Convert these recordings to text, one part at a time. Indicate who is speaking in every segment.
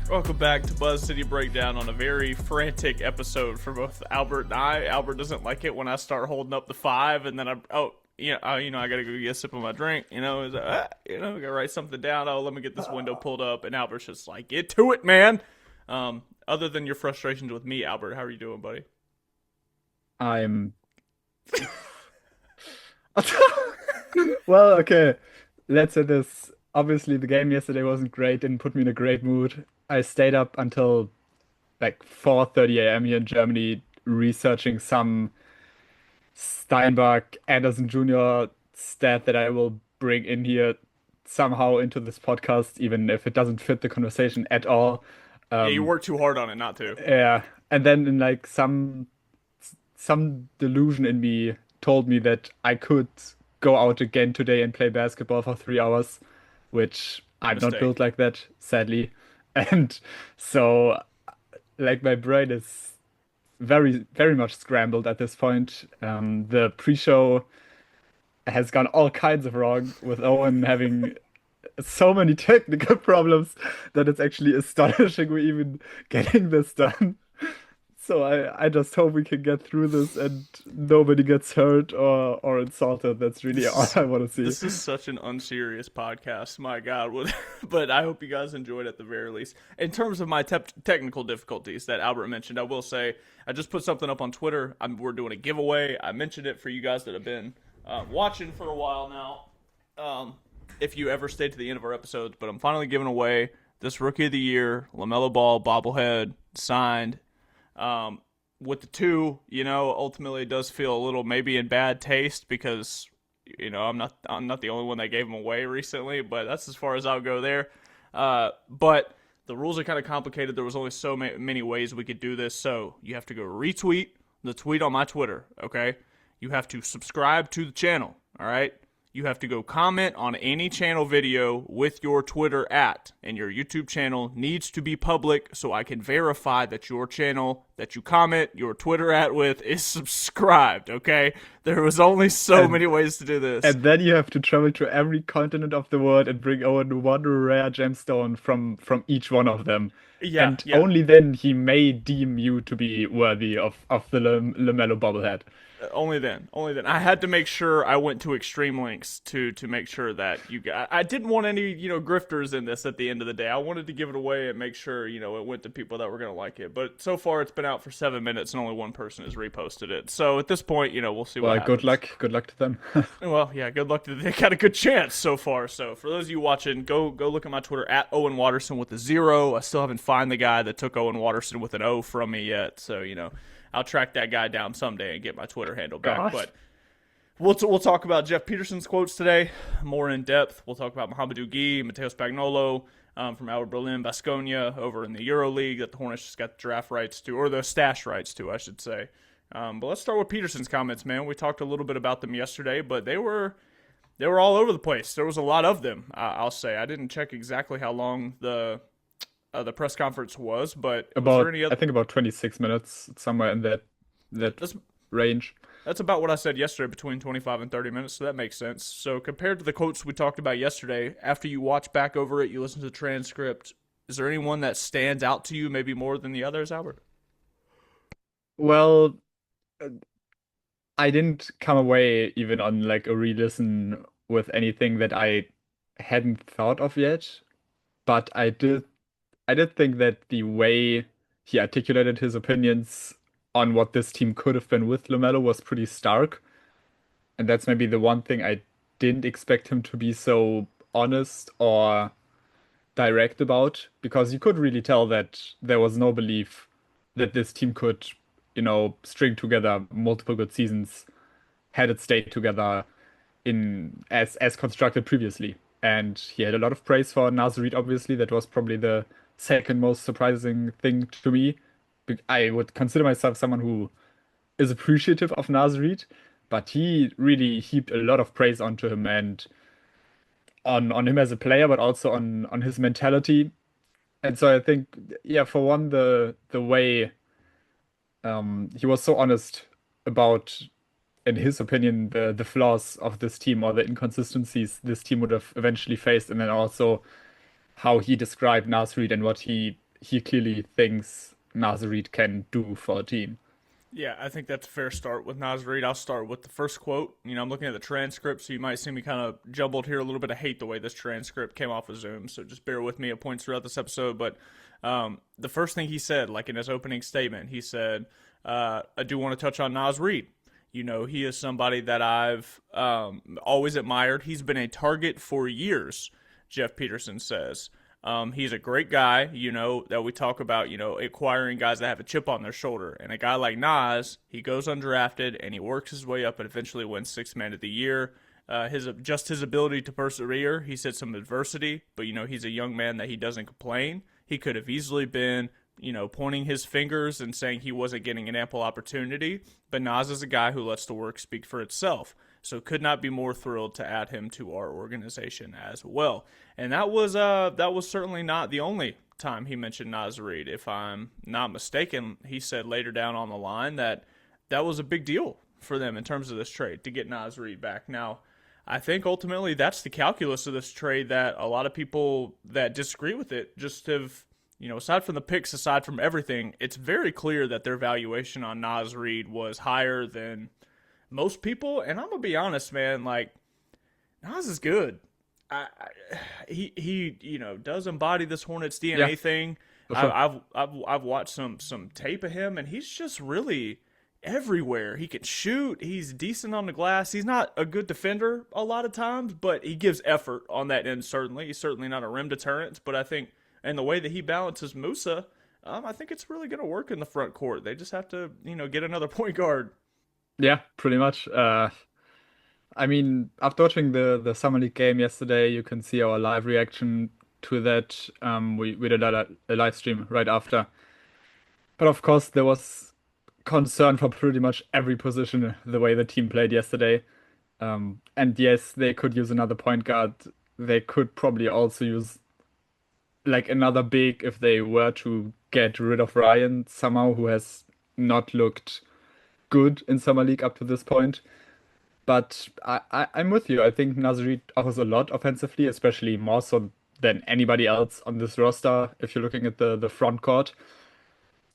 Speaker 1: Welcome back to Buzz City Breakdown on a very frantic episode for both Albert and I. Albert doesn't like it when I start holding up the five, and then I gotta go get a sip of my drink. Gotta write something down. Oh, let me get this window pulled up, and Albert's just like, get to it, man. Other than your frustrations with me, Albert, how are you doing, buddy?
Speaker 2: I'm well, okay. Let's say this. Obviously, the game yesterday wasn't great, didn't put me in a great mood. I stayed up until like 4:30 a.m. here in Germany researching some Steinbach Anderson Jr. stat that I will bring in here somehow into this podcast, even if it doesn't fit the conversation at all.
Speaker 1: Yeah, you
Speaker 2: Um,
Speaker 1: worked too hard on it not to.
Speaker 2: yeah, and then in like some delusion in me told me that I could go out again today and play basketball for 3 hours, which I'm not built
Speaker 1: Mistake.
Speaker 2: like that, sadly. And so, like, my brain is very, very much scrambled at this point. The pre-show has gone all kinds of wrong with Owen having so many technical problems that it's actually astonishing we're even getting this done. So I just hope we can get through this and nobody gets hurt or insulted. That's really
Speaker 1: This
Speaker 2: all
Speaker 1: is
Speaker 2: I want to see.
Speaker 1: this is such an unserious podcast. My God, but I hope you guys enjoyed at the very least. In terms of my technical difficulties that Albert mentioned, I will say I just put something up on Twitter. We're doing a giveaway. I mentioned it for you guys that have been watching for a while now. If you ever stayed to the end of our episodes, but I'm finally giving away this Rookie of the Year LaMelo Ball bobblehead signed. Um, with the two, ultimately it does feel a little maybe in bad taste because I'm not the only one that gave them away recently, but that's as far as I'll go there. But the rules are kind of complicated. There was only so many ways we could do this, so you have to go retweet the tweet on my Twitter. Okay, you have to subscribe to the channel. All right. You have to go comment on any channel video with your Twitter at, and your YouTube channel needs to be public so I can verify that your channel that you comment your Twitter at with is subscribed, okay? There was only so
Speaker 2: And
Speaker 1: many ways to do this.
Speaker 2: and then you have to travel to every continent of the world and bring Owen one rare gemstone from each one of them.
Speaker 1: Yeah,
Speaker 2: And
Speaker 1: yeah.
Speaker 2: only then he may deem you to be worthy of the LaMelo bobblehead.
Speaker 1: Only then, only then. I had to make sure I went to extreme lengths to make sure that you got. I didn't want any grifters in this. At the end of the day, I wanted to give it away and make sure it went to people that were gonna like it. But so far, it's been out for 7 minutes and only one person has reposted it. So at this point, we'll see what
Speaker 2: Well, good
Speaker 1: happens.
Speaker 2: luck. Good luck to them.
Speaker 1: Well, yeah, good luck to they got a good chance so far. So for those of you watching, go look at my Twitter at Owen Watterson with a zero. I still haven't found the guy that took Owen Watterson with an O from me yet. So I'll track that guy down someday and get my Twitter handle back.
Speaker 2: God.
Speaker 1: But we'll talk about Jeff Peterson's quotes today more in depth. We'll talk about Mohamadou Gueye, Matteo Spagnolo from Alba Berlin, Baskonia over in the EuroLeague that the Hornets just got the draft rights to, or the stash rights to, I should say. But let's start with Peterson's comments, man. We talked a little bit about them yesterday, but they were all over the place. There was a lot of them. I'll say I didn't check exactly how long the press conference was, but was there
Speaker 2: About
Speaker 1: any
Speaker 2: I
Speaker 1: other?
Speaker 2: think about 26 minutes, somewhere in that
Speaker 1: That's
Speaker 2: range.
Speaker 1: That's about what I said yesterday, between 25 and 30 minutes, so that makes sense. So, compared to the quotes we talked about yesterday, after you watch back over it, you listen to the transcript, is there anyone that stands out to you maybe more than the others, Albert?
Speaker 2: Well, I didn't come away even on like a re-listen with anything that I hadn't thought of yet, but I did think that the way he articulated his opinions on what this team could have been with LaMelo was pretty stark. And that's maybe the one thing I didn't expect him to be so honest or direct about, because you could really tell that there was no belief that this team could, string together multiple good seasons had it stayed together in as constructed previously. And he had a lot of praise for Nasrid, obviously. That was probably the second most surprising thing to me. I would consider myself someone who is appreciative of Nasrid, but he really heaped a lot of praise onto him and on him as a player, but also on his mentality. And so I think, yeah, for one, the way he was so honest about, in his opinion, the flaws of this team or the inconsistencies this team would have eventually faced, and then also how he described Nasrid and what he he clearly thinks Naz Reid can do for a team.
Speaker 1: Yeah, I think that's a fair start with Nas Reed. I'll start with the first quote. I'm looking at the transcript, so you might see me kind of jumbled here a little bit. I hate the way this transcript came off of Zoom, so just bear with me at points throughout this episode. But the first thing he said, like in his opening statement, he said, I do want to touch on Nas Reed. He is somebody that I've always admired. He's been a target for years, Jeff Peterson says. He's a great guy, that we talk about, acquiring guys that have a chip on their shoulder. And a guy like Nas, he goes undrafted and he works his way up and eventually wins Sixth Man of the Year. His ability to persevere, he's had some adversity, but he's a young man that he doesn't complain. He could have easily been, pointing his fingers and saying he wasn't getting an ample opportunity. But Nas is a guy who lets the work speak for itself. So could not be more thrilled to add him to our organization as well. And that was certainly not the only time he mentioned Nas Reed. If I'm not mistaken, he said later down on the line that was a big deal for them in terms of this trade to get Nas Reed back. Now, I think ultimately that's the calculus of this trade that a lot of people that disagree with it just have, aside from the picks, aside from everything, it's very clear that their valuation on Nas Reed was higher than most people. And I'm gonna be honest, man, like Nas is good. He does embody this Hornets DNA
Speaker 2: Yeah,
Speaker 1: thing.
Speaker 2: for sure.
Speaker 1: I've watched some tape of him, and he's just really everywhere. He can shoot. He's decent on the glass. He's not a good defender a lot of times, but he gives effort on that end. Certainly, he's certainly not a rim deterrent. But I think, and the way that he balances Musa, I think it's really going to work in the front court. They just have to, get another point guard.
Speaker 2: Yeah, pretty much. I mean, after watching the Summer League game yesterday, you can see our live reaction to that. We did a live stream right after. But of course, there was concern for pretty much every position the way the team played yesterday. And yes, they could use another point guard. They could probably also use like another big if they were to get rid of Ryan somehow, who has not looked good in Summer League up to this point. But I'm with you. I think Nasri offers a lot offensively, especially more so than anybody else on this roster. If you're looking at the front court,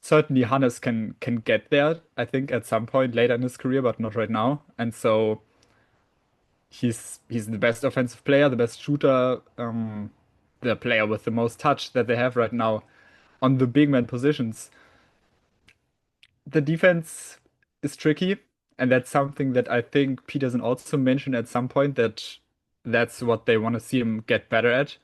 Speaker 2: certainly Hannes can get there. I think at some point later in his career, but not right now. And so he's the best offensive player, the best shooter, the player with the most touch that they have right now on the big man positions. The defense is tricky, and that's something that I think Peterson also mentioned at some point that that's what they want to see him get better at.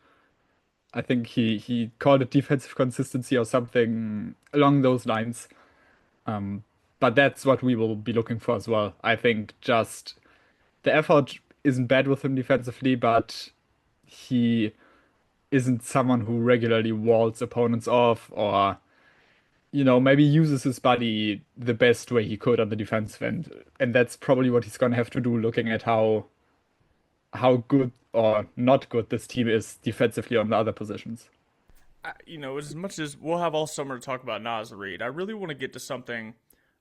Speaker 2: I think he called it defensive consistency or something along those lines. Um, but that's what we will be looking for as well. I think just the effort isn't bad with him defensively, but he isn't someone who regularly walls opponents off or maybe uses his body the best way he could on the defensive end. And that's probably what he's gonna have to do, looking at how good or not good this team is defensively on the other positions.
Speaker 1: As much as we'll have all summer to talk about Nas Reed, I really want to get to something.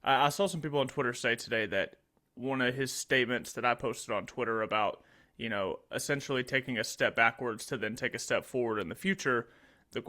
Speaker 1: I saw some people on Twitter say today that one of his statements that I posted on Twitter about, essentially taking a step backwards to then take a step forward in the future.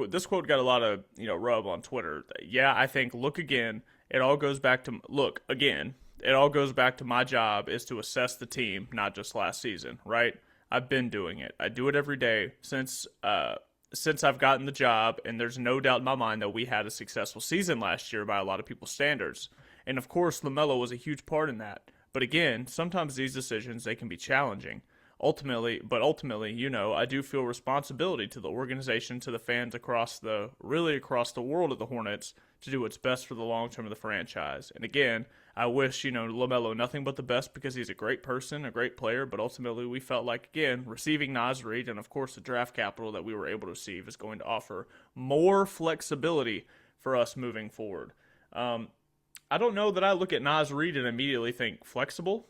Speaker 1: This quote got a lot of, rub on Twitter. Yeah, I think, look again. It all goes back to, look, again, it all goes back to my job is to assess the team, not just last season, right? I've been doing it. I do it every day since I've gotten the job, and there's no doubt in my mind that we had a successful season last year by a lot of people's standards. And of course, LaMelo was a huge part in that. But again, sometimes these decisions, they can be challenging. Ultimately, I do feel responsibility to the organization, to the fans across the world of the Hornets to do what's best for the long term of the franchise. And again, I wish, LaMelo nothing but the best because he's a great person, a great player, but ultimately we felt like, again, receiving Nas Reed and of course the draft capital that we were able to receive is going to offer more flexibility for us moving forward. I don't know that I look at Nas Reed and immediately think flexible.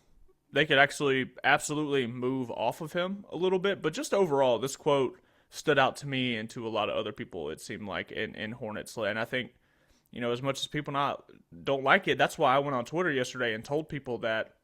Speaker 1: They could actually absolutely move off of him a little bit. But just overall, this quote stood out to me and to a lot of other people, it seemed like, in Hornets land. I think, as much as people don't like it, that's why I went on Twitter yesterday and told people that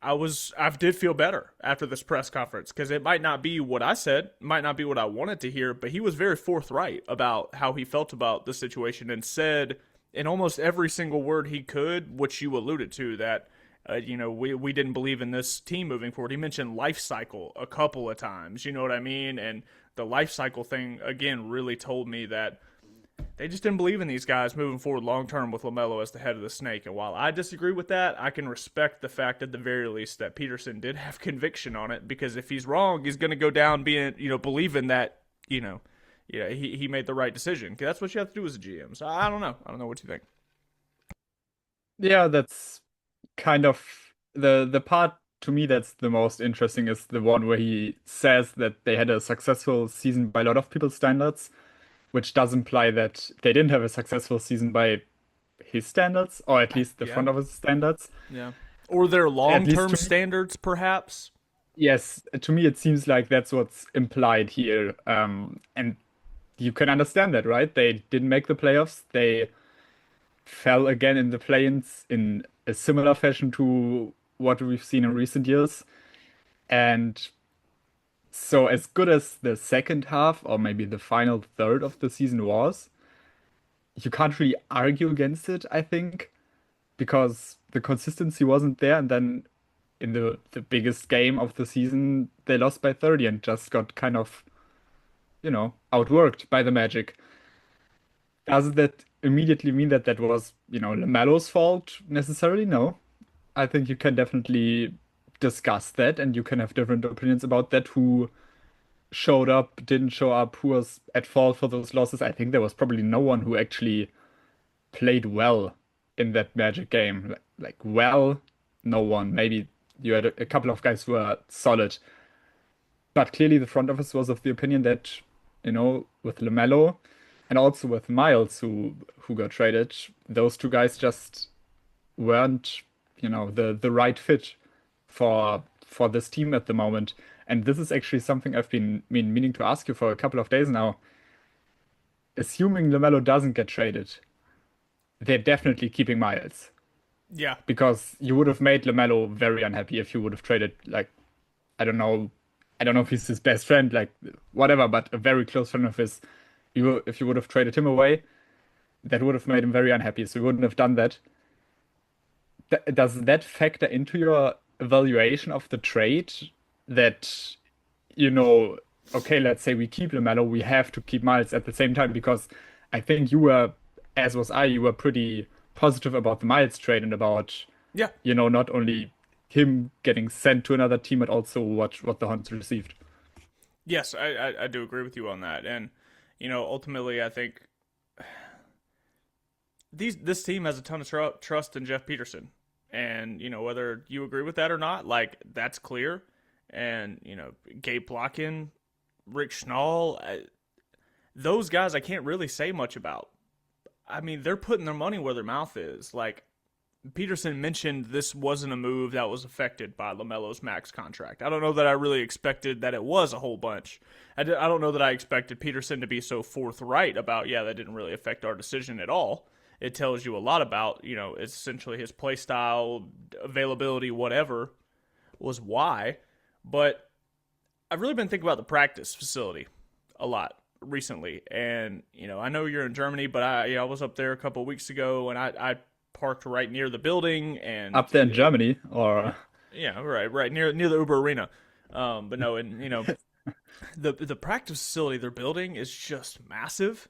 Speaker 1: I did feel better after this press conference because it might not be what I said, might not be what I wanted to hear, but he was very forthright about how he felt about the situation and said in almost every single word he could, which you alluded to, that we didn't believe in this team moving forward. He mentioned life cycle a couple of times, you know what I mean? And the life cycle thing again really told me that they just didn't believe in these guys moving forward long term with LaMelo as the head of the snake. And while I disagree with that, I can respect the fact at the very least that Peterson did have conviction on it, because if he's wrong, he's going to go down being, believing that, he made the right decision. 'Cause that's what you have to do as a GM. So I don't know. I don't know what you think.
Speaker 2: Yeah, that's kind of the part to me that's the most interesting is the one where he says that they had a successful season by a lot of people's standards, which does imply that they didn't have a successful season by his standards, or at least the
Speaker 1: Yeah.
Speaker 2: front office standards.
Speaker 1: Yeah. Or their
Speaker 2: At
Speaker 1: long
Speaker 2: least
Speaker 1: term
Speaker 2: to me,
Speaker 1: standards, perhaps.
Speaker 2: yes, to me it seems like that's what's implied here. And you can understand that, right? They didn't make the playoffs. They fell again in the play-ins in a similar fashion to what we've seen in recent years. And so, as good as the second half, or maybe the final third of the season was, you can't really argue against it, I think, because the consistency wasn't there. And then in the biggest game of the season, they lost by 30 and just got kind of, outworked by the Magic. Does that immediately mean that that was, LaMelo's fault necessarily? No. I think you can definitely discuss that and you can have different opinions about that. Who showed up, didn't show up, who was at fault for those losses. I think there was probably no one who actually played well in that Magic game. Well, no one. Maybe you had a couple of guys who were solid. But clearly the front office was of the opinion that, with LaMelo and also with Miles who got traded, those two guys just weren't, the right fit for this team at the moment. And this is actually something I've been meaning to ask you for a couple of days now. Assuming LaMelo doesn't get traded, they're definitely keeping Miles
Speaker 1: Yeah.
Speaker 2: because you would have made LaMelo very unhappy if you would have traded I don't know, I don't know if he's his best friend, whatever, but a very close friend of his. If you would have traded him away, that would have made him very unhappy. So you wouldn't have done that. Does that factor into your evaluation of the trade? That, you know, okay, let's say we keep LaMelo, we have to keep Miles at the same time because I think you were, as was I, you were pretty positive about the Miles trade and about,
Speaker 1: Yeah.
Speaker 2: not only him getting sent to another team, but also what the Hornets received.
Speaker 1: Yes, I do agree with you on that. And, ultimately, I think this team has a ton of trust in Jeff Peterson. And, whether you agree with that or not, that's clear. And, Gabe Plotkin, Rick Schnall, those guys I can't really say much about. I mean, they're putting their money where their mouth is. Peterson mentioned this wasn't a move that was affected by LaMelo's max contract. I don't know that I really expected that it was a whole bunch. I don't know that I expected Peterson to be so forthright about, that didn't really affect our decision at all. It tells you a lot about, essentially his play style, availability, whatever, was why. But I've really been thinking about the practice facility a lot recently. And, I know you're in Germany, but I was up there a couple of weeks ago, and I parked right near the building. And
Speaker 2: Up there in Germany, or
Speaker 1: yeah, right near the Uber Arena. But no, and, the practice facility they're building is just massive.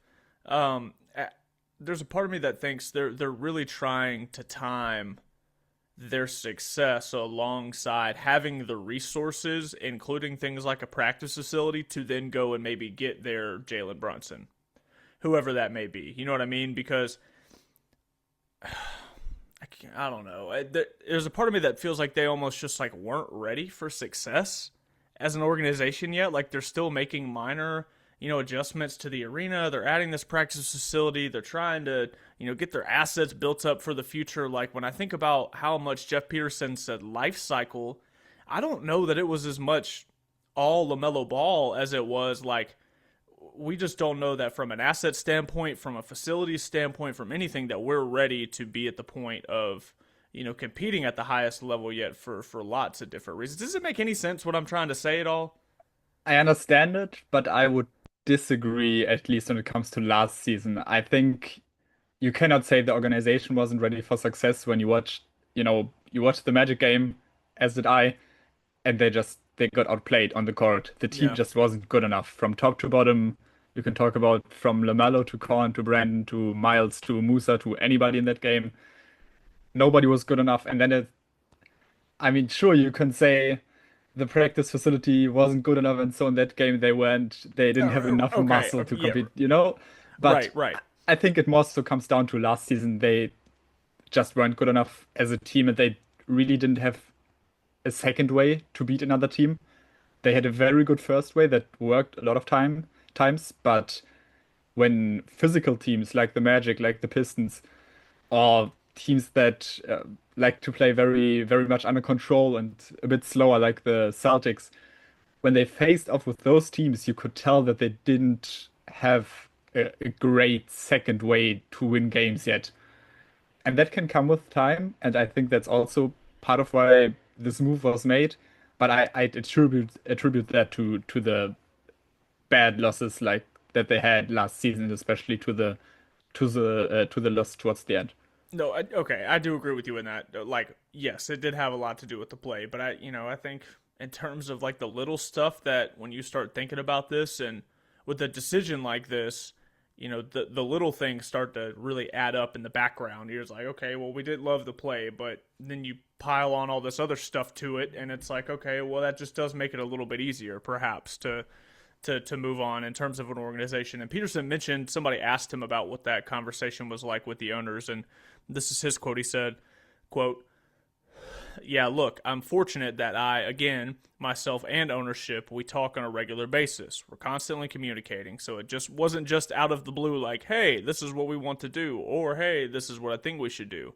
Speaker 1: There's a part of me that thinks they're really trying to time their success alongside having the resources, including things like a practice facility, to then go and maybe get their Jalen Brunson, whoever that may be. You know what I mean? Because I don't know. There's a part of me that feels like they almost just weren't ready for success as an organization yet. They're still making minor adjustments to the arena. They're adding this practice facility. They're trying to, get their assets built up for the future. When I think about how much Jeff Peterson said life cycle, I don't know that it was as much all LaMelo Ball as it was we just don't know that from an asset standpoint, from a facility standpoint, from anything, that we're ready to be at the point of, competing at the highest level yet for lots of different reasons. Does it make any sense what I'm trying to say at all?
Speaker 2: I understand it, but I would disagree, at least when it comes to last season. I think you cannot say the organization wasn't ready for success when you watched the Magic game, as did I, and they got outplayed on the court. The team
Speaker 1: Yeah.
Speaker 2: just wasn't good enough from top to bottom. You can talk about from LaMelo to Korn to Brandon to Miles to Musa to anybody in that game. Nobody was good enough. And then I mean, sure, you can say the practice facility wasn't good enough, and so in that game they didn't have enough
Speaker 1: Okay.
Speaker 2: muscle to
Speaker 1: Yeah.
Speaker 2: compete. But
Speaker 1: Right. Right.
Speaker 2: I think it more so comes down to last season. They just weren't good enough as a team, and they really didn't have a second way to beat another team. They had a very good first way that worked a lot of times, but when physical teams like the Magic, like the Pistons, or teams that like to play very, very much under control and a bit slower, like the Celtics, when they faced off with those teams, you could tell that they didn't have a great second way to win games yet. And that can come with time. And I think that's also part of why this move was made. But I attribute that to the bad losses like that they had last season, especially to the loss towards the end.
Speaker 1: No, okay, I do agree with you in that. Like, yes, it did have a lot to do with the play, but I think in terms of like the little stuff that when you start thinking about this and with a decision like this, the little things start to really add up in the background. You're just like, okay, well, we did love the play, but then you pile on all this other stuff to it, and it's like, okay, well, that just does make it a little bit easier, perhaps, to move on in terms of an organization. And Peterson mentioned somebody asked him about what that conversation was like with the owners, and this is his quote. He said, quote, "Yeah, look, I'm fortunate that again, myself and ownership, we talk on a regular basis. We're constantly communicating, so it just wasn't just out of the blue like, hey, this is what we want to do, or hey, this is what I think we should do.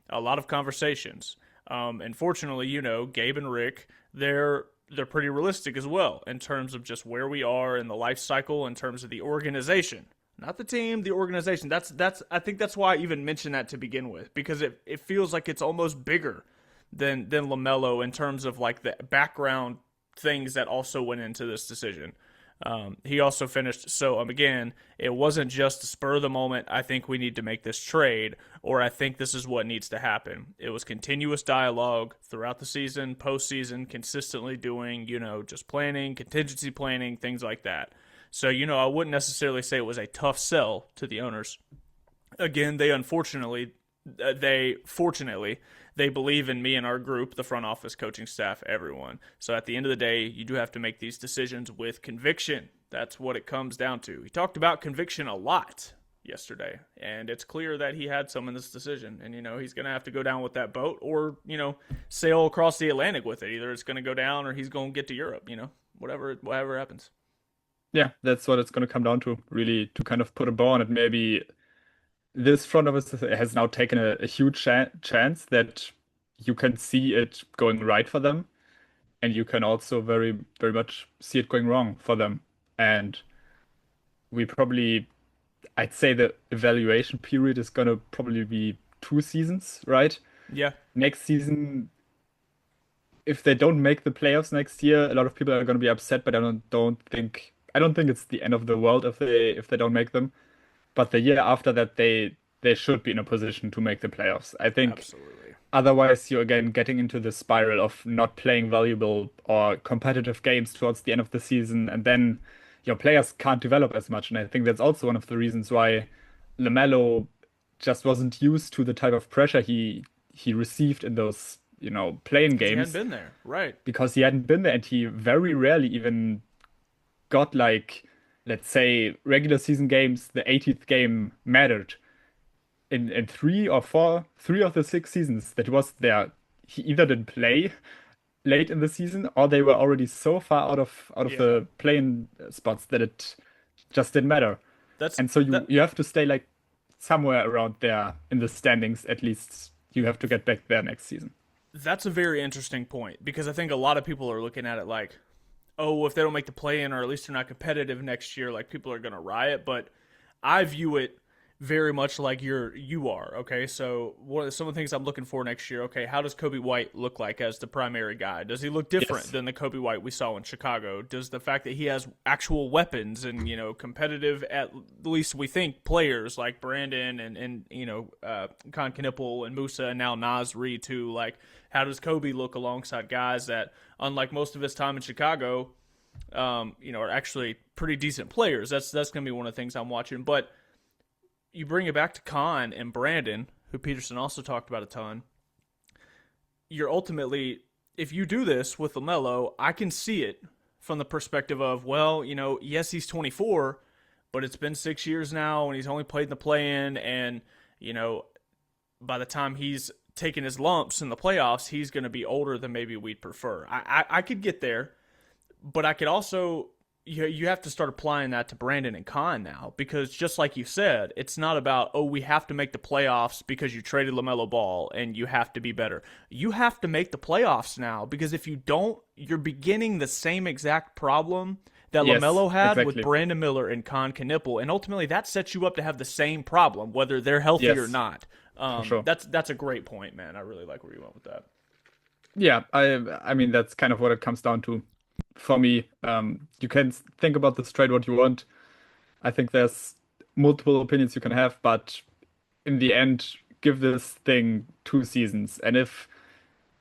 Speaker 1: A lot of conversations. And fortunately, Gabe and Rick, they're pretty realistic as well in terms of just where we are in the life cycle in terms of the organization. Not the team, the organization. That's I think that's why I even mentioned that to begin with, because it feels like it's almost bigger than LaMelo in terms of like the background things that also went into this decision. He also finished. So again, it wasn't just spur of the moment. I think we need to make this trade, or I think this is what needs to happen. It was continuous dialogue throughout the season, postseason, consistently doing, just planning, contingency planning, things like that. So I wouldn't necessarily say it was a tough sell to the owners. Again, they fortunately they believe in me and our group, the front office, coaching staff, everyone. So at the end of the day, you do have to make these decisions with conviction. That's what it comes down to. He talked about conviction a lot yesterday, and it's clear that he had some in this decision. And he's going to have to go down with that boat, or sail across the Atlantic with it. Either it's going to go down, or he's going to get to Europe. Whatever happens.
Speaker 2: Yeah, that's what it's going to come down to, really, to kind of put a bow on it. Maybe this front office has now taken a huge chance that you can see it going right for them, and you can also very, very much see it going wrong for them. And we probably, I'd say the evaluation period is going to probably be 2 seasons, right?
Speaker 1: Yeah,
Speaker 2: Next season, if they don't make the playoffs next year, a lot of people are going to be upset, but I don't think it's the end of the world if they don't make them. But the year after that, they should be in a position to make the playoffs. I think
Speaker 1: absolutely.
Speaker 2: otherwise you're again getting into the spiral of not playing valuable or competitive games towards the end of the season, and then your players can't develop as much. And I think that's also one of the reasons why LaMelo just wasn't used to the type of pressure he received in those, playing
Speaker 1: Because he hadn't
Speaker 2: games
Speaker 1: been there. Right.
Speaker 2: because he hadn't been there, and he very rarely even got like, let's say, regular season games, the 80th game mattered. In three of the 6 seasons that was there, he either didn't play late in the season, or they were already so far out of
Speaker 1: Yeah.
Speaker 2: the playing spots that it just didn't matter.
Speaker 1: That's
Speaker 2: And so you
Speaker 1: that.
Speaker 2: you have to stay like somewhere around there in the standings at least. You have to get back there next season.
Speaker 1: That's a very interesting point, because I think a lot of people are looking at it like, oh, if they don't make the play in, or at least they're not competitive next year, like people are going to riot. But I view it very much like you are. Okay, so some of the things I'm looking for next year. Okay, how does Kobe White look like as the primary guy? Does he look different
Speaker 2: Yes.
Speaker 1: than the Kobe White we saw in Chicago? Does the fact that he has actual weapons and competitive, at least we think, players like Brandon and Con Knipple and Musa and now Nasri too, like how does Kobe look alongside guys that, unlike most of his time in Chicago, are actually pretty decent players? That's going to be one of the things I'm watching. But you bring it back to Khan and Brandon, who Peterson also talked about a ton. You're ultimately, if you do this with LaMelo, I can see it from the perspective of, well, yes, he's 24, but it's been 6 years now, and he's only played in the play-in, and by the time he's taking his lumps in the playoffs, he's going to be older than maybe we'd prefer. I could get there, but I could also, you have to start applying that to Brandon and Khan now, because just like you said, it's not about, oh, we have to make the playoffs because you traded LaMelo Ball and you have to be better. You have to make the playoffs now, because if you don't, you're beginning the same exact problem that
Speaker 2: Yes,
Speaker 1: LaMelo had with
Speaker 2: exactly.
Speaker 1: Brandon Miller and Con Knipple, and ultimately that sets you up to have the same problem, whether they're healthy or
Speaker 2: Yes,
Speaker 1: not.
Speaker 2: for sure.
Speaker 1: That's a great point, man. I really like where you went with that.
Speaker 2: Yeah, I mean that's kind of what it comes down to for me. You can think about this trade what you want. I think there's multiple opinions you can have, but in the end, give this thing 2 seasons. And if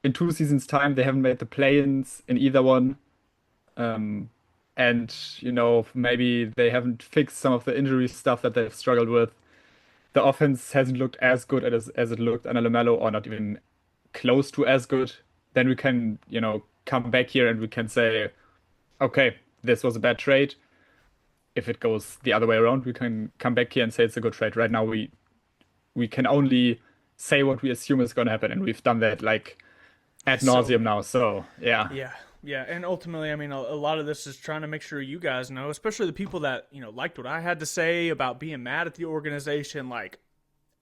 Speaker 2: in 2 seasons' time they haven't made the play-ins in either one, um, and maybe they haven't fixed some of the injury stuff that they've struggled with, the offense hasn't looked as good as it looked under LaMelo, or not even close to as good, then we can, come back here and we can say, okay, this was a bad trade. If it goes the other way around, we can come back here and say it's a good trade. Right now, we can only say what we assume is going to happen, and we've done that like ad
Speaker 1: So
Speaker 2: nauseum now. So yeah,
Speaker 1: yeah, yeah, and ultimately, I mean, a lot of this is trying to make sure you guys know, especially the people that liked what I had to say about being mad at the organization. Like,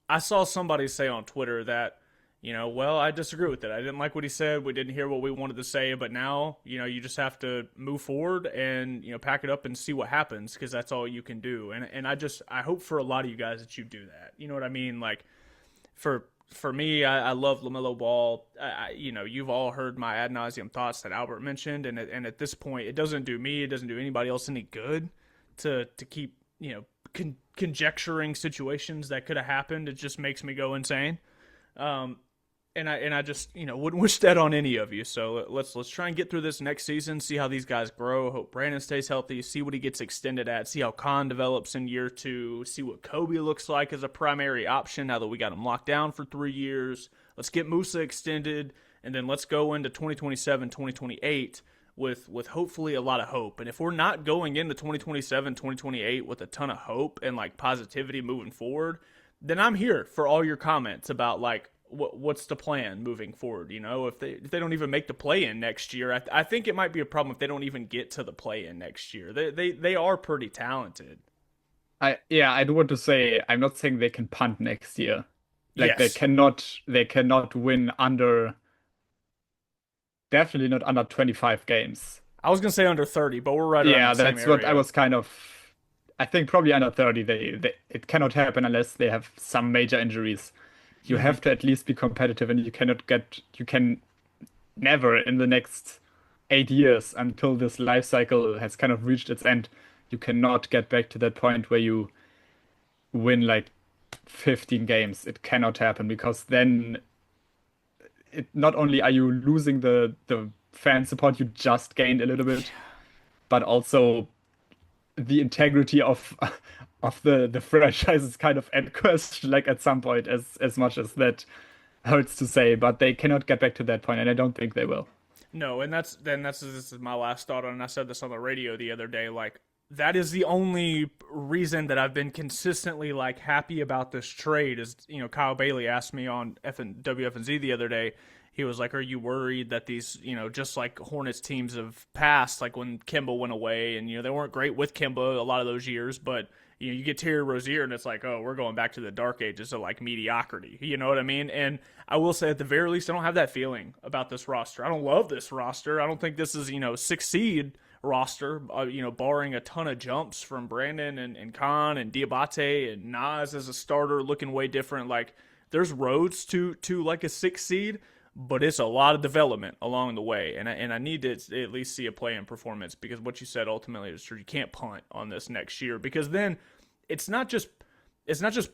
Speaker 1: I saw somebody say on Twitter that, well, I disagree with it. I didn't like what he said. We didn't hear what we wanted to say, but now, you just have to move forward and, pack it up and see what happens, because that's all you can do. And I hope for a lot of you guys that you do that. You know what I mean? Like, for me, I love LaMelo Ball. You've all heard my ad nauseum thoughts that Albert mentioned, and at this point, it doesn't do me, it doesn't do anybody else any good to keep conjecturing situations that could have happened. It just makes me go insane. And I just wouldn't wish that on any of you. So let's try and get through this next season, see how these guys grow. Hope Brandon stays healthy, see what he gets extended at, see how Khan develops in year 2, see what Kobe looks like as a primary option now that we got him locked down for 3 years. Let's get Musa extended, and then let's go into 2027, 2028 with hopefully a lot of hope. And if we're not going into 2027, 2028 with a ton of hope and like positivity moving forward, then I'm here for all your comments about like what's the plan moving forward. If they don't even make the play-in next year, I think it might be a problem if they don't even get to the play-in next year. They are pretty talented.
Speaker 2: I do want to say I'm not saying they can punt next year. Like
Speaker 1: Yes,
Speaker 2: they cannot win under, definitely not under 25 games.
Speaker 1: I was gonna say under 30, but we're right around
Speaker 2: Yeah,
Speaker 1: that same
Speaker 2: that's what I
Speaker 1: area.
Speaker 2: was kind of. I think probably under 30, they it cannot happen unless they have some major injuries. You
Speaker 1: Hmm.
Speaker 2: have to at least be competitive, and you can never in the next 8 years until this life cycle has kind of reached its end. You cannot get back to that point where you win like 15 games. It cannot happen, because then not only are you losing the fan support you just gained a little bit, but also the integrity of the franchise is kind of at question, like at some point, as much as that hurts to say, but they cannot get back to that point, and I don't think they will.
Speaker 1: No, and that's this is my last thought on it, and I said this on the radio the other day. Like, that is the only reason that I've been consistently like happy about this trade is, Kyle Bailey asked me on WFNZ the other day. He was like, "Are you worried that these, just like Hornets teams have passed, like when Kimba went away, and they weren't great with Kimba a lot of those years, but you get Terry Rozier, and it's like, oh, we're going back to the dark ages of like mediocrity." You know what I mean? And I will say, at the very least, I don't have that feeling about this roster. I don't love this roster. I don't think this is, 6th seed roster, barring a ton of jumps from Brandon and Khan and Diabate and Nas as a starter looking way different. Like, there's roads to like a 6 seed, but it's a lot of development along the way. And I need to at least see a play-in performance, because what you said ultimately is true. You can't punt on this next year, because then it's not just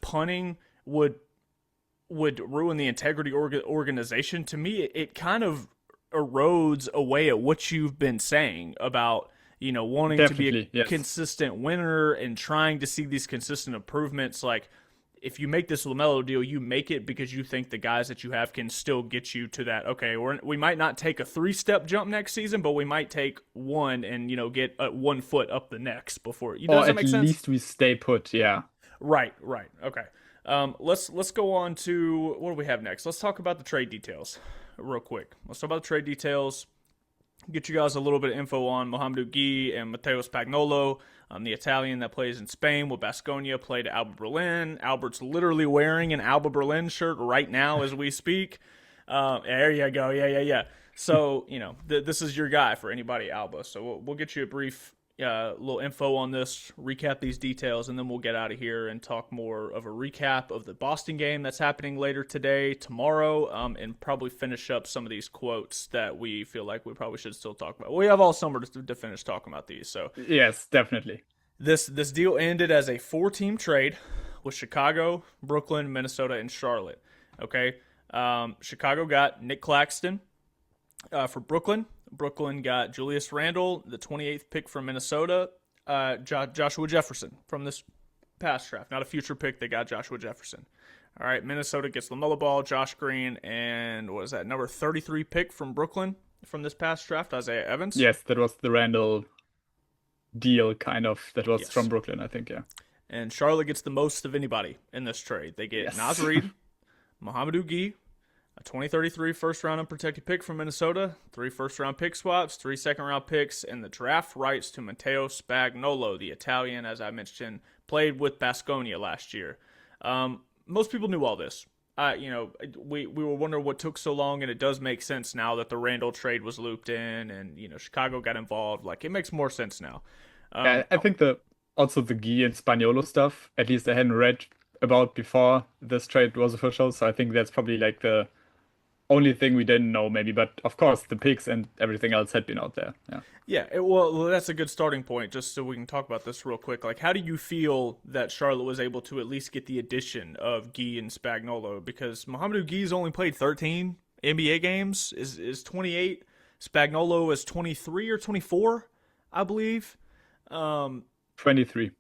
Speaker 1: punting would ruin the integrity organization. To me, it kind of erodes away at what you've been saying about, wanting
Speaker 2: Definitely,
Speaker 1: to be a consistent winner and trying to see these consistent improvements. Like, if you make this LaMelo deal, you make it because you think the guys that you have can still get you to that, okay, we might not take a 3-step jump next season, but we might take one and, get 1 foot up the next before. Does that make sense?
Speaker 2: Or at least we stay put, yeah.
Speaker 1: Right. Okay. Let's go on to, what do we have next? Let's talk about the trade details real quick. Let's talk about the trade details. Get you guys a little bit of info on Mohamadou Gueye and Matteo Spagnolo, the Italian that plays in Spain with Baskonia, played at Alba Berlin. Albert's literally wearing an Alba Berlin shirt right now as we speak. There you go. Yeah. So, this is your guy for anybody at Alba. So we'll get you a brief little info on this, recap these details, and then we'll get out of here and talk more of a recap of the Boston game that's happening later today, tomorrow, and probably finish up some of these quotes that we feel like we probably should still talk about. We have all summer to finish talking about these. So
Speaker 2: yes, definitely.
Speaker 1: This deal ended as a 4-team trade with Chicago, Brooklyn, Minnesota, and Charlotte. Okay, Chicago got Nick Claxton for Brooklyn. Brooklyn got Julius Randle, the 28th pick from Minnesota, Joshua Jefferson from this past draft. Not a future pick, they got Joshua Jefferson. All right, Minnesota gets LaMelo Ball, Josh Green, and what is that, number 33 pick from Brooklyn from this past draft, Isaiah Evans?
Speaker 2: Yes, that was the Randle deal, kind of. That was from Brooklyn, I think, yeah.
Speaker 1: And Charlotte gets the most of anybody in this trade. They get Naz Reid, Mohamadou Gueye, a 2033 first-round unprotected pick from Minnesota, 3 first-round pick swaps, 3 second-round picks, and the draft rights to Matteo Spagnolo, the Italian, as I mentioned, played with Baskonia last year. Most people knew all this. We were wondering what took so long, and it does make sense now that the Randall trade was looped in, and Chicago got involved. Like, it makes more sense now.
Speaker 2: I think also the Gueye and Spagnolo stuff, at least I hadn't read about before this trade was official, so I think that's probably like the only thing we didn't know, maybe. But of course, the picks and everything else had been out there.
Speaker 1: Yeah. Well, that's a good starting point. Just so we can talk about this real quick. Like, how do you feel that Charlotte was able to at least get the addition of Gueye and Spagnolo? Because Mohamadou Gueye's only played 13 NBA games. Is 28. Spagnolo is 23 or 24, I believe.
Speaker 2: 23.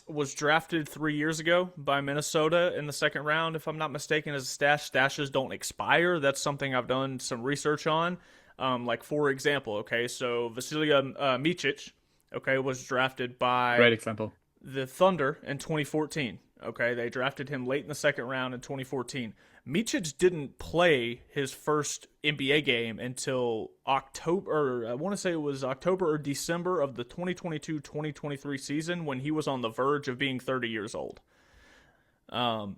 Speaker 1: Was drafted 3 years ago by Minnesota in the second round, if I'm not mistaken, as a stash. Stashes don't expire. That's something I've done some research on. Like, for example, okay, so Vasilija Micic, okay, was drafted by
Speaker 2: Great example.
Speaker 1: the Thunder in 2014. Okay, they drafted him late in the second round in 2014. Micic didn't play his first NBA game until October, or I want to say it was October or December of the 2022-2023 season, when he was on the verge of being 30 years old.
Speaker 2: So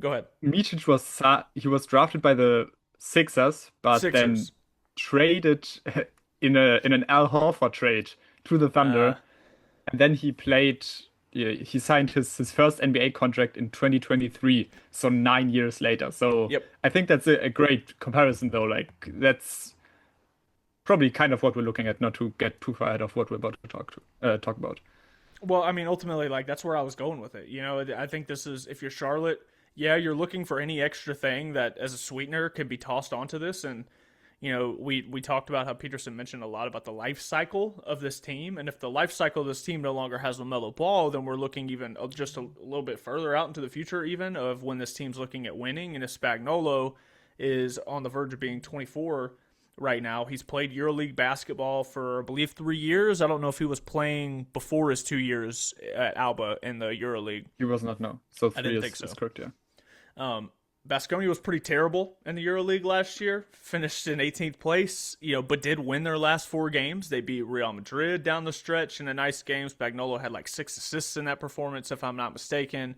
Speaker 1: Go ahead.
Speaker 2: Micic was drafted by the Sixers, but then traded in an Al Horford trade to the Thunder, and then he signed his first NBA contract in 2023, so 9 years later. So I think that's a great comparison, though. Like, that's probably kind of what we're looking at, not to get too far ahead of what we're about to talk about.
Speaker 1: Well, I mean, ultimately, like, that's where I was going with it. I think this is, if you're Charlotte, you're looking for any extra thing that, as a sweetener, can be tossed onto this. And we talked about how Peterson mentioned a lot about the life cycle of this team. And if the life cycle of this team no longer has LaMelo Ball, then we're looking even just a little bit further out into the future, even, of when this team's looking at winning. And if Spagnolo is on the verge of being 24 right now, he's played EuroLeague basketball for, I believe, 3 years. I don't know if he was playing before his 2 years at Alba in the EuroLeague.
Speaker 2: He was not, no. So 3
Speaker 1: I didn't
Speaker 2: years
Speaker 1: think so.
Speaker 2: is correct, yeah.
Speaker 1: Baskonia was pretty terrible in the EuroLeague last year. Finished in 18th place, but did win their last 4 games. They beat Real Madrid down the stretch in a nice game. Spagnolo had like 6 assists in that performance, if I'm not mistaken.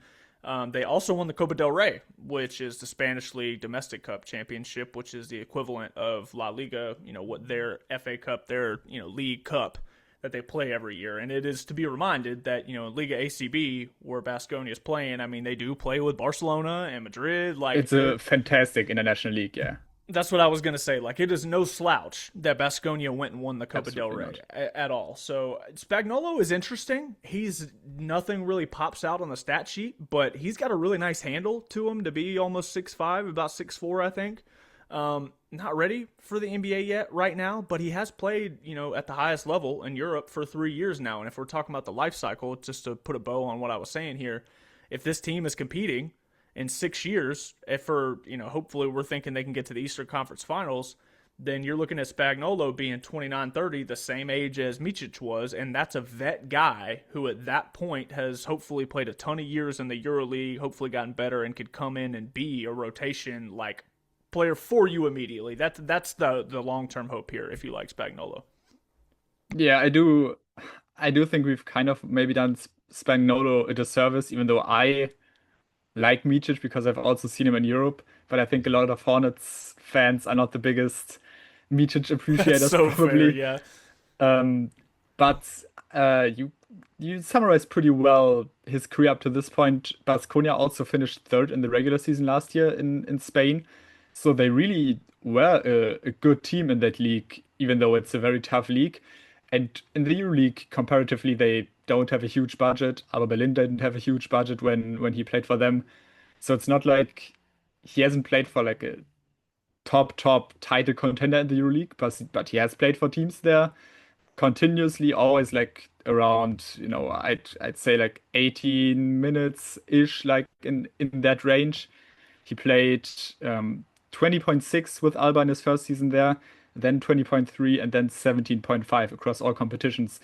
Speaker 1: They also won the Copa del Rey, which is the Spanish League Domestic Cup Championship, which is the equivalent of La Liga, what their FA Cup, their, League Cup that they play every year. And it is to be reminded that, in Liga ACB, where Baskonia is playing, I mean, they do play with Barcelona and Madrid. Like,
Speaker 2: It's a fantastic international league, yeah.
Speaker 1: that's what I was going to say. Like, it is no slouch that Baskonia went and won the Copa del
Speaker 2: Absolutely
Speaker 1: Rey at all. So, Spagnolo is interesting. Nothing really pops out on the stat sheet, but he's got a really nice handle to him to be almost 6'5", about 6'4", I think. Not ready for the NBA yet right now, but he has played, at the highest level in Europe for 3 years now. And if we're talking about the life cycle, just to put a bow on what I was saying here, if this team is competing in 6 years, if hopefully we're thinking they can get to the Eastern Conference Finals, then you're looking at Spagnolo being 29-30, the same age as Micic was, and that's a vet guy who at that point has hopefully played a ton of years in the EuroLeague, hopefully gotten better, and could come in and be a rotation like player for you immediately. That's the long-term hope here if you like Spagnolo.
Speaker 2: Yeah, I do think we've kind of maybe done Spagnolo a disservice, even though I like Micic because I've also seen him in Europe. But I think a lot of Hornets fans are not the biggest Micic
Speaker 1: That's
Speaker 2: appreciators,
Speaker 1: so fair,
Speaker 2: probably.
Speaker 1: yeah.
Speaker 2: Um, but you summarized pretty well his career up to this point. Baskonia also finished third in the regular season last year in Spain. So they really were a good team in that league, even though it's a very tough league. And in the EuroLeague, comparatively, they don't have a huge budget. Alba Berlin didn't have a huge budget when he played for them. So it's not like he hasn't played for like a top title contender in the EuroLeague, but he has played for teams there continuously, always like around, I'd say like 18 minutes ish, like in that range. He played 20.6 with Alba in his first season there, then 20.3, and then 17.5 across all competitions.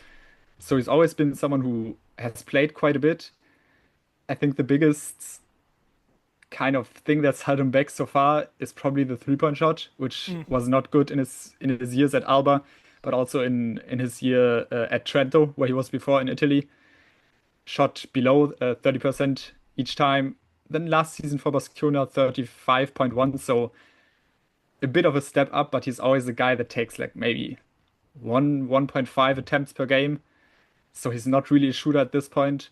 Speaker 2: So he's always been someone who has played quite a bit. I think the biggest kind of thing that's held him back so far is probably the three-point shot, which was not good in his years at Alba, but also in his year at Trento, where he was before in Italy. Shot below 30% each time. Then last season for Baskonia, 35.1, so a bit of a step up, but he's always a guy that takes like maybe 1.5 attempts per game. So he's not really a shooter at this point.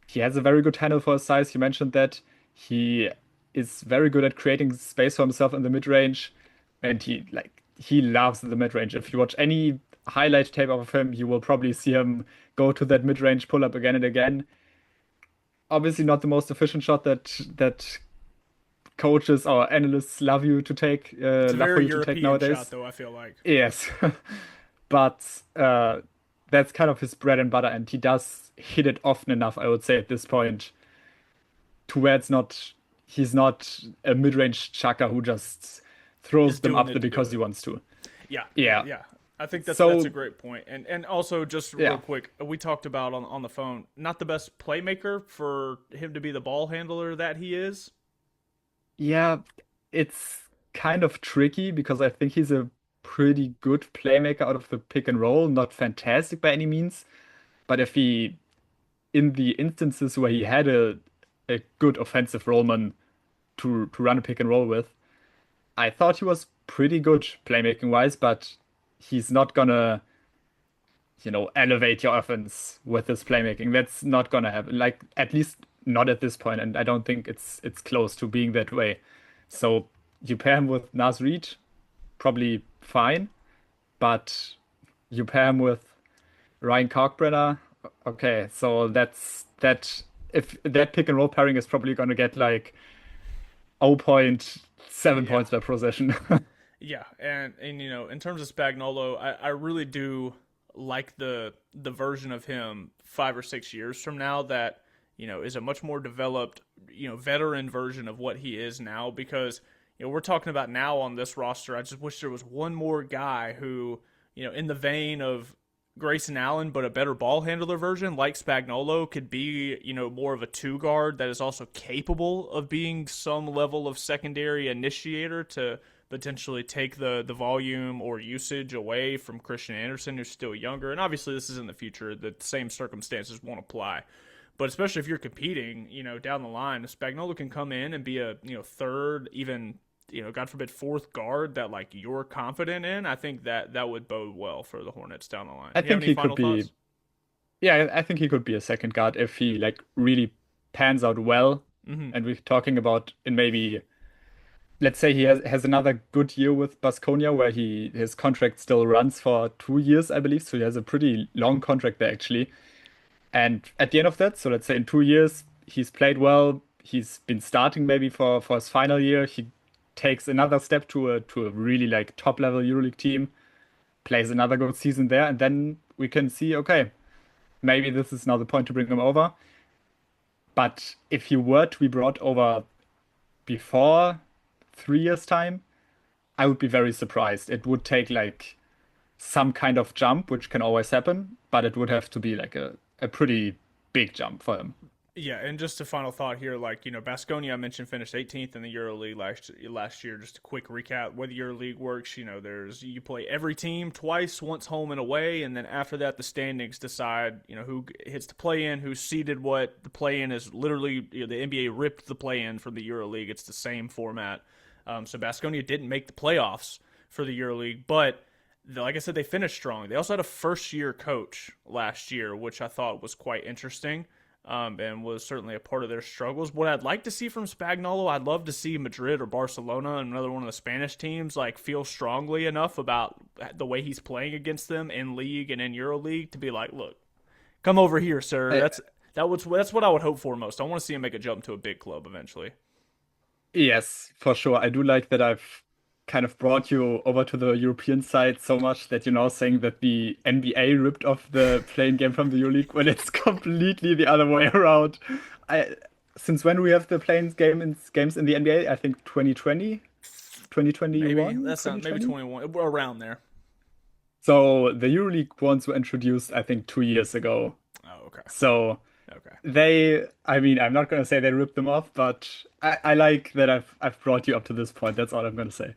Speaker 2: He has a very good handle for his size. You mentioned that. He is very good at creating space for himself in the mid-range, and he loves the mid-range. If you watch any highlight tape of him, you will probably see him go to that mid-range pull-up again and again. Obviously not the most efficient shot that coaches or analysts
Speaker 1: It's a
Speaker 2: love for
Speaker 1: very
Speaker 2: you to take
Speaker 1: European shot,
Speaker 2: nowadays.
Speaker 1: though, I feel like.
Speaker 2: Yes, but that's kind of his bread and butter, and he does hit it often enough, I would say, at this point, to where he's not a mid-range chucker who just throws
Speaker 1: Just
Speaker 2: them
Speaker 1: doing
Speaker 2: up
Speaker 1: it
Speaker 2: there
Speaker 1: to do
Speaker 2: because
Speaker 1: it.
Speaker 2: he wants to.
Speaker 1: Yeah,
Speaker 2: Yeah.
Speaker 1: yeah. I think that's a
Speaker 2: So
Speaker 1: great point. And also just real
Speaker 2: yeah,
Speaker 1: quick, we talked about on the phone, not the best playmaker for him to be the ball handler that he is.
Speaker 2: yeah, it's kind of tricky because I think he's a pretty good playmaker out of the pick and roll, not fantastic by any means, but if he in the instances where he had a good offensive rollman to run a pick and roll with, I thought he was pretty good playmaking wise, but he's not gonna, elevate your offense with his playmaking. That's not gonna happen. Like at least not at this point, and I don't think it's close to being that way. So you pair him with Nas Reed, probably fine, but you pair him with Ryan Kalkbrenner, okay, so that's that. If that pick and roll pairing is probably gonna get like zero point 0.7
Speaker 1: Yeah.
Speaker 2: points per possession.
Speaker 1: Yeah, and in terms of Spagnolo, I really do like the version of him 5 or 6 years from now that is a much more developed veteran version of what he is now because we're talking about now on this roster. I just wish there was one more guy who in the vein of Grayson Allen, but a better ball handler version, like Spagnolo, could be, more of a two guard that is also capable of being some level of secondary initiator to potentially take the volume or usage away from Christian Anderson, who's still younger. And obviously, this is in the future. The same circumstances won't apply. But especially if you're competing, down the line, Spagnolo can come in and be a third, even God forbid, fourth guard that like you're confident in. I think that would bode well for the Hornets down the line.
Speaker 2: I
Speaker 1: You have
Speaker 2: think
Speaker 1: any
Speaker 2: he could
Speaker 1: final
Speaker 2: be,
Speaker 1: thoughts?
Speaker 2: yeah, I think he could be a second guard if he like really pans out well.
Speaker 1: Mm-hmm.
Speaker 2: And we're talking about in maybe, let's say he has another good year with Baskonia where his contract still runs for 2 years, I believe. So he has a pretty long contract there actually. And at the end of that, so let's say in 2 years, he's played well. He's been starting maybe for his final year. He takes another step to a really like top level EuroLeague team, plays another good season there, and then we can see, okay, maybe this is now the point to bring him over. But if he were to be brought over before 3 years' time, I would be very surprised. It would take like some kind of jump, which can always happen, but it would have to be like a pretty big jump for him.
Speaker 1: Yeah, and just a final thought here, like Baskonia, I mentioned, finished 18th in the EuroLeague last year. Just a quick recap: where the EuroLeague works, you play every team twice, once home and away, and then after that, the standings decide, who hits the play-in, who's seeded. What the play-in is literally, the NBA ripped the play-in from the EuroLeague. It's the same format. So Baskonia didn't make the playoffs for the EuroLeague, but like I said, they finished strong. They also had a first-year coach last year, which I thought was quite interesting. And was certainly a part of their struggles. What I'd like to see from Spagnolo, I'd love to see Madrid or Barcelona, another one of the Spanish teams, like feel strongly enough about the way he's playing against them in league and in EuroLeague to be like, look, come over here, sir.
Speaker 2: I,
Speaker 1: That's what I would hope for most. I want to see him make a jump to a big club eventually.
Speaker 2: yes, for sure. I do like that I've kind of brought you over to the European side so much that you're now saying that the NBA ripped off the playing game from the EuroLeague when it's completely the other way around. I Since when we have the playing games in the NBA? I think 2020,
Speaker 1: Maybe
Speaker 2: 2021,
Speaker 1: that's not maybe
Speaker 2: 2020.
Speaker 1: 21 around there.
Speaker 2: So the EuroLeague ones were introduced, I think, 2 years ago.
Speaker 1: Oh, okay,
Speaker 2: So
Speaker 1: okay.
Speaker 2: I mean, I'm not gonna say they ripped them off, but I like that I've brought you up to this point. That's all I'm gonna say.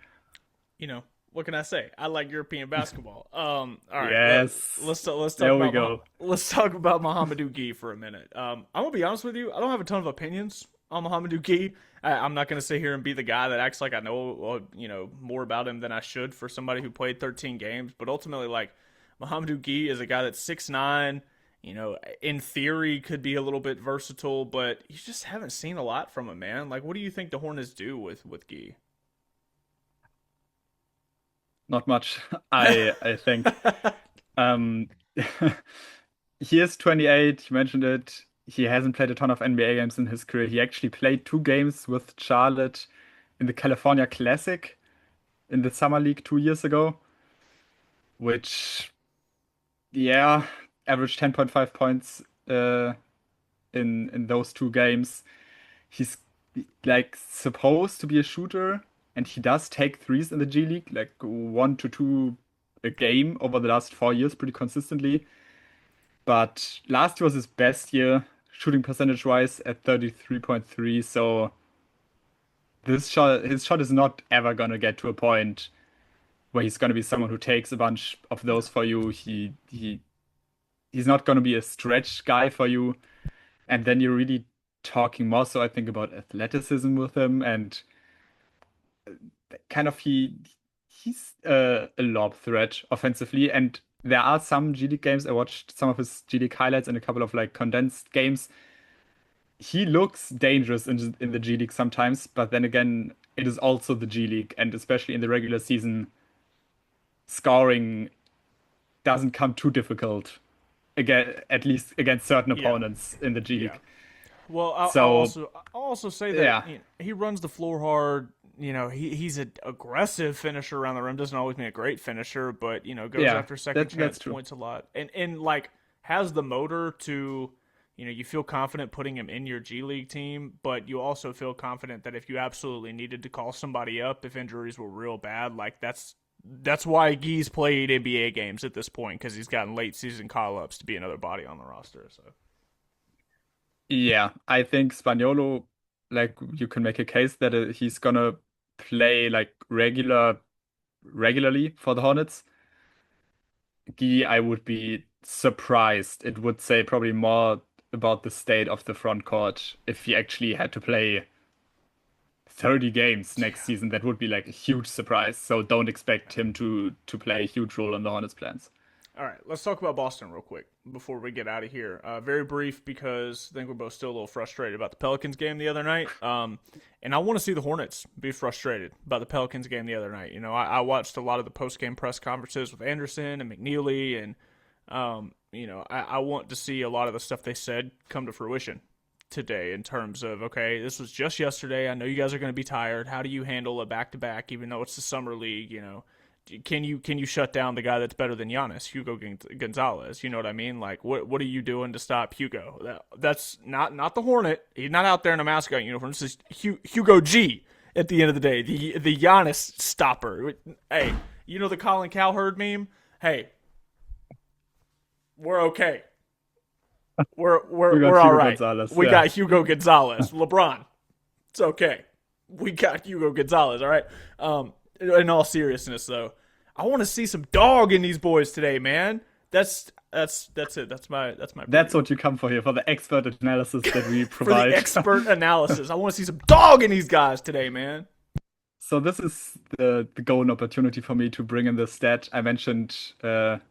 Speaker 1: What can I say? I like European basketball. All right,
Speaker 2: Yes.
Speaker 1: let's talk
Speaker 2: There we
Speaker 1: about
Speaker 2: go.
Speaker 1: let's talk about Mohamadou Gueye for a minute. I'm gonna be honest with you. I don't have a ton of opinions on Mohamadou Gueye. I'm not gonna sit here and be the guy that acts like I know more about him than I should for somebody who played 13 games. But ultimately, like Mohamadou Gueye is a guy that's 6'9". In theory, could be a little bit versatile, but you just haven't seen a lot from him, man. Like, what do you think the Hornets do with Gueye?
Speaker 2: Not much. I think. Um, he is 28. You mentioned it. He hasn't played a ton of NBA games in his career. He actually played 2 games with Charlotte in the California Classic in the Summer League 2 years ago, which, yeah, averaged 10.5 points in those 2 games. He's like supposed to be a shooter, and he does take threes in the G League, like 1 to 2 a game over the last 4 years, pretty consistently. But last year was his best year, shooting percentage wise at 33.3. So his shot is not ever gonna get to a point where he's gonna be someone who takes a bunch of those
Speaker 1: No.
Speaker 2: for you. He's not gonna be a stretch guy for you. And then you're really talking more so, I think, about athleticism with him and kind of he's a lob threat offensively. And there are some G League games. I watched some of his G League highlights and a couple of like condensed games. He looks dangerous in the G League sometimes, but then again, it is also the G League, and especially in the regular season, scoring doesn't come too difficult again, at least against certain
Speaker 1: Yeah,
Speaker 2: opponents in the G
Speaker 1: yeah.
Speaker 2: League.
Speaker 1: Well,
Speaker 2: So
Speaker 1: I'll also say that
Speaker 2: yeah,
Speaker 1: he runs the floor hard. He's an aggressive finisher around the rim. Doesn't always mean a great finisher, but goes
Speaker 2: yeah,
Speaker 1: after second
Speaker 2: that's
Speaker 1: chance
Speaker 2: true.
Speaker 1: points a lot, and like has the motor to. You feel confident putting him in your G League team, but you also feel confident that if you absolutely needed to call somebody up if injuries were real bad, like that's why Gee's played NBA games at this point because he's gotten late season call ups to be another body on the roster. So
Speaker 2: Yeah, I think Spaniolo, like you can make a case that he's gonna play like regularly for the Hornets. Guy, I would be surprised. It would say probably more about the state of the front court if he actually had to play 30 games next season. That would be like a huge surprise. So don't expect him to play a huge role in the Hornets' plans.
Speaker 1: All right, let's talk about Boston real quick before we get out of here. Very brief because I think we're both still a little frustrated about the Pelicans game the other night. And I want to see the Hornets be frustrated about the Pelicans game the other night. You know, I watched a lot of the post-game press conferences with Anderson and McNeely, and, I want to see a lot of the stuff they said come to fruition today in terms of, okay, this was just yesterday. I know you guys are going to be tired. How do you handle a back-to-back, even though it's the summer league, Can you shut down the guy that's better than Giannis, Hugo Gonzalez? You know what I mean? Like, what are you doing to stop Hugo? That's not the Hornet. He's not out there in a mascot uniform. This is Hugo G. At the end of the day, the Giannis stopper. Hey, you know the Colin Cowherd meme? Hey, we're okay. We're all right. We got Hugo Gonzalez. LeBron, it's okay. We got Hugo Gonzalez. All right. In all seriousness, though, I want to see some dog in these boys today, man. That's it.
Speaker 2: That's what you come for here, for the expert analysis that we provide.
Speaker 1: For the expert analysis, I want to see some dog in these guys today, man.
Speaker 2: So this is the golden opportunity for me to bring in the stat I mentioned that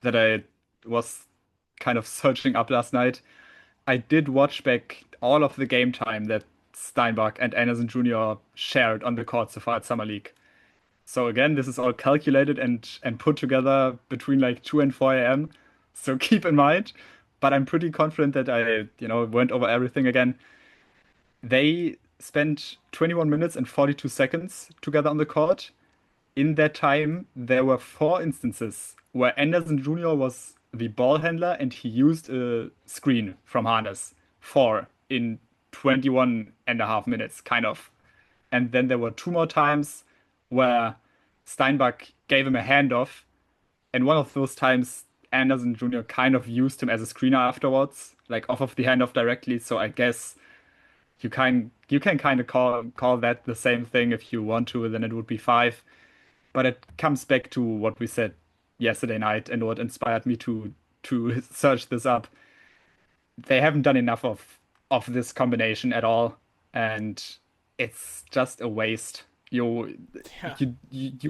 Speaker 2: I was kind of searching up last night. I did watch back all of the game time that Steinbach and Anderson Jr. shared on the court so far at Summer League. So again, this is all calculated and put together between like 2 and 4 a.m. So keep in mind, but I'm pretty confident that I, went over everything again. They spent 21 minutes and 42 seconds together on the court. In that time, there were 4 instances where Anderson Jr. was the ball handler and he used a screen from Harness. 4 in 21 and a half minutes, kind of. And then there were 2 more times where Steinbach gave him a handoff, and one of those times Anderson Jr. kind of used him as a screener afterwards, like off of the handoff directly. So I guess you can kind of call that the same thing if you want to, then it would be 5. But it comes back to what we said yesterday night and what inspired me to search this up. They haven't done enough of this combination at all, and it's just a waste. You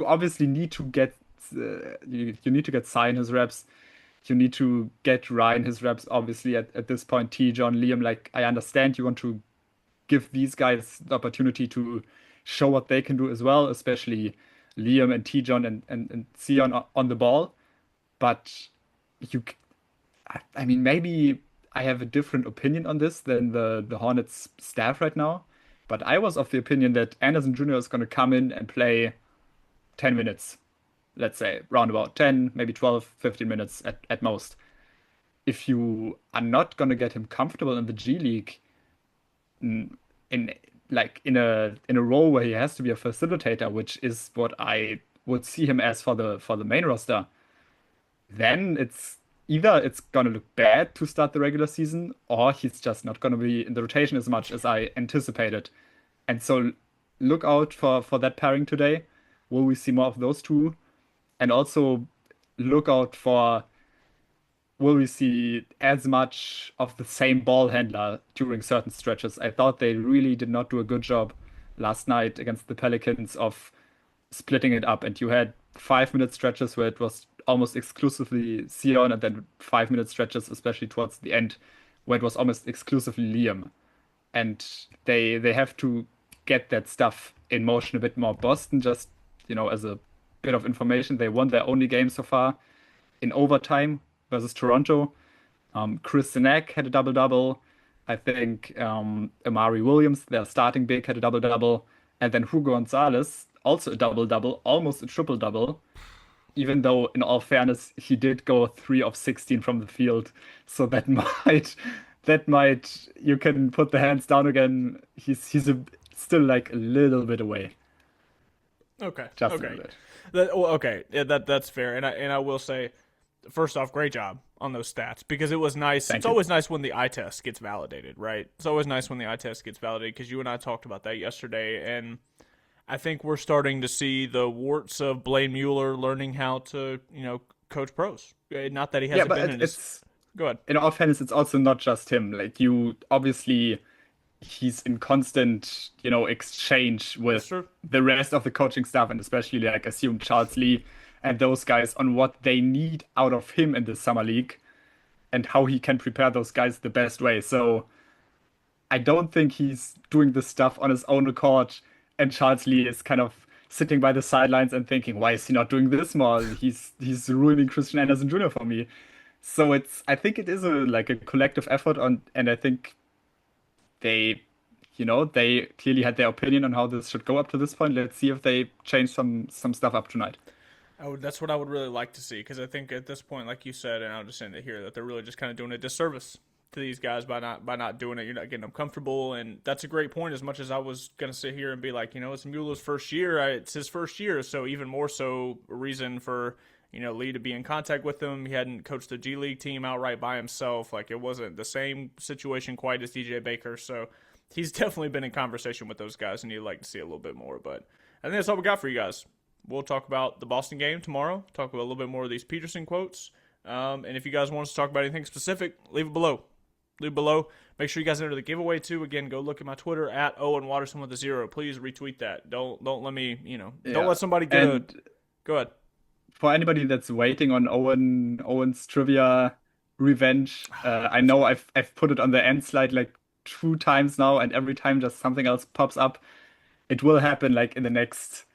Speaker 2: obviously need to get you need to get Zion his reps. You need to get Ryan his reps. Obviously, at this point, T. John, Liam, like I understand you want to give these guys the opportunity to show what they can do as well, especially Liam and T. John and Zion on the ball. But I mean, maybe I have a different opinion on this than the Hornets staff right now. But I was of the opinion that Anderson Jr. is going to come in and play 10 minutes, let's say, round about 10, maybe 12, 15 minutes at most. If you are not going to get him comfortable in the G League, in a role where he has to be a facilitator, which is what I would see him as for the main roster, then it's going to look bad to start the regular season, or he's just not going to be in the rotation as much as I anticipated. And so look out for that pairing today. Will we see more of those two? And also look out for, will we see as much of the same ball handler during certain stretches? I thought they really did not do a good job last night against the Pelicans of splitting it up. And you had 5-minute stretches where it was almost exclusively Zion, and then 5-minute stretches, especially towards the end, where it was almost exclusively Liam. And they have to get that stuff in motion a bit more. Boston, just, as a bit of information, they won their only game so far in overtime versus Toronto. Chris Sinek had a double-double. I think Amari Williams, their starting big, had a double-double. And then Hugo Gonzalez, also a double-double, almost a triple-double. Even though, in all fairness, he did go 3 of 16 from the field. So that might, you can put the hands down again. He's still like a little bit away.
Speaker 1: Okay.
Speaker 2: Just
Speaker 1: okay.
Speaker 2: a little bit.
Speaker 1: Okay. Yeah, that's fair. And I will say, first off, great job on those stats, because it was nice. It's always nice when the eye test gets validated, right? It's always nice when the eye test gets validated, because you and I talked about that yesterday, and I think we're starting to see the warts of Blaine Mueller learning how to, coach pros. Not that he hasn't been in his... Go ahead.
Speaker 2: in all fairness, it's also not just him. Like you, obviously, he's in constant, exchange
Speaker 1: That's
Speaker 2: with
Speaker 1: true.
Speaker 2: the rest of the coaching staff, and especially like assume Charles Lee and those guys on what they need out of him in the summer league and how he can prepare those guys the best way. So I don't think he's doing this stuff on his own accord, and Charles Lee is kind of sitting by the sidelines and thinking, why is he not doing this more? He's ruining Christian Anderson Jr. for me. So I think it is a collective effort on, and I think they, they clearly had their opinion on how this should go up to this point. Let's see if they change some stuff up tonight.
Speaker 1: That's what I would really like to see, because I think at this point, like you said, and I'll just end it here, that they're really just kind of doing a disservice to these guys by not doing it. You're not getting them comfortable, and that's a great point. As much as I was gonna sit here and be like, it's Mueller's first year, it's his first year, so even more so a reason for Lee to be in contact with him. He hadn't coached the G League team outright by himself. Like, it wasn't the same situation quite as DJ Baker, so he's definitely been in conversation with those guys, and you'd like to see a little bit more. But I think that's all we got for you guys. We'll talk about the Boston game tomorrow, talk about a little bit more of these Peterson quotes. And if you guys want us to talk about anything specific, leave it below. Make sure you guys enter the giveaway too. Again, go look at my Twitter at Owen Watterson with a 0. Please retweet that. Don't let me, don't let somebody get Go ahead.
Speaker 2: For anybody that's waiting on Owen's trivia revenge, I know I've put it on the end slide like 2 times now, and every time just something else pops up. It will happen like in the next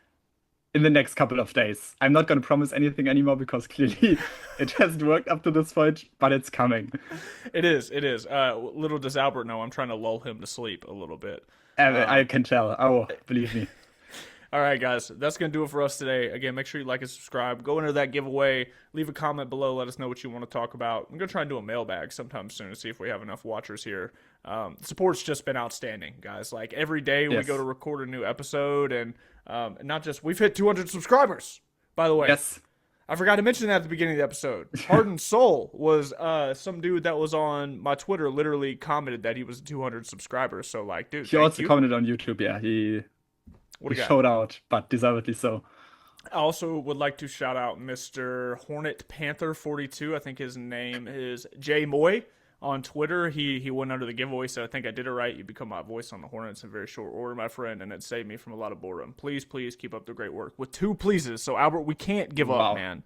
Speaker 2: couple of days. I'm not going to promise anything anymore because clearly it hasn't worked up to this point, but it's coming.
Speaker 1: It is. Little does Albert know, I'm trying to lull him to sleep a little bit.
Speaker 2: I can tell. Oh, believe me.
Speaker 1: All right, guys, that's going to do it for us today. Again, make sure you like and subscribe. Go into that giveaway. Leave a comment below. Let us know what you want to talk about. I'm going to try and do a mailbag sometime soon to see if we have enough watchers here. Support's just been outstanding, guys. Like, every day we go to record a new episode, and not just, we've hit 200 subscribers, by the way.
Speaker 2: Yes.
Speaker 1: I forgot to mention that at the beginning of the episode. Hardened Soul was some dude that was on my Twitter, literally commented that he was 200 subscribers. So, like, dude,
Speaker 2: he also commented on YouTube. Yeah, he showed out, but deservedly so.
Speaker 1: I also would like to shout out Mr. Hornet Panther 42. I think his name is Jay Moy on Twitter. He went under the giveaway, so I think I did it right. You become my voice on the Hornets in very short order, my friend, and it saved me from a lot of boredom. Please keep up the great work. With 2 pleases. So, Albert, we can't give up, man.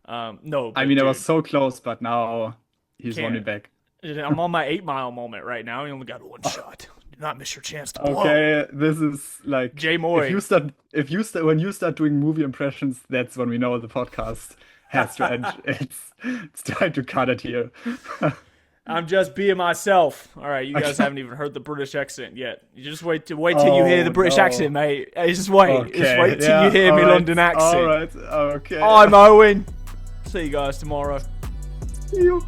Speaker 1: No.
Speaker 2: I mean, I was so close, but now he's won me back.
Speaker 1: I'm on my 8 Mile moment right now. You only got 1 shot. Do not miss your chance to blow.
Speaker 2: Okay, this is like
Speaker 1: Jay Moy.
Speaker 2: When you start doing movie impressions, that's when we know the podcast has to end. It's time to cut it here.
Speaker 1: I'm just being myself. All right, you guys haven't even heard the British accent yet. You just wait till you hear the British accent, mate. Hey, just wait.
Speaker 2: Okay.
Speaker 1: Just wait till you hear me London accent.
Speaker 2: All right. Okay.
Speaker 1: I'm Owen. See you guys tomorrow.
Speaker 2: See you.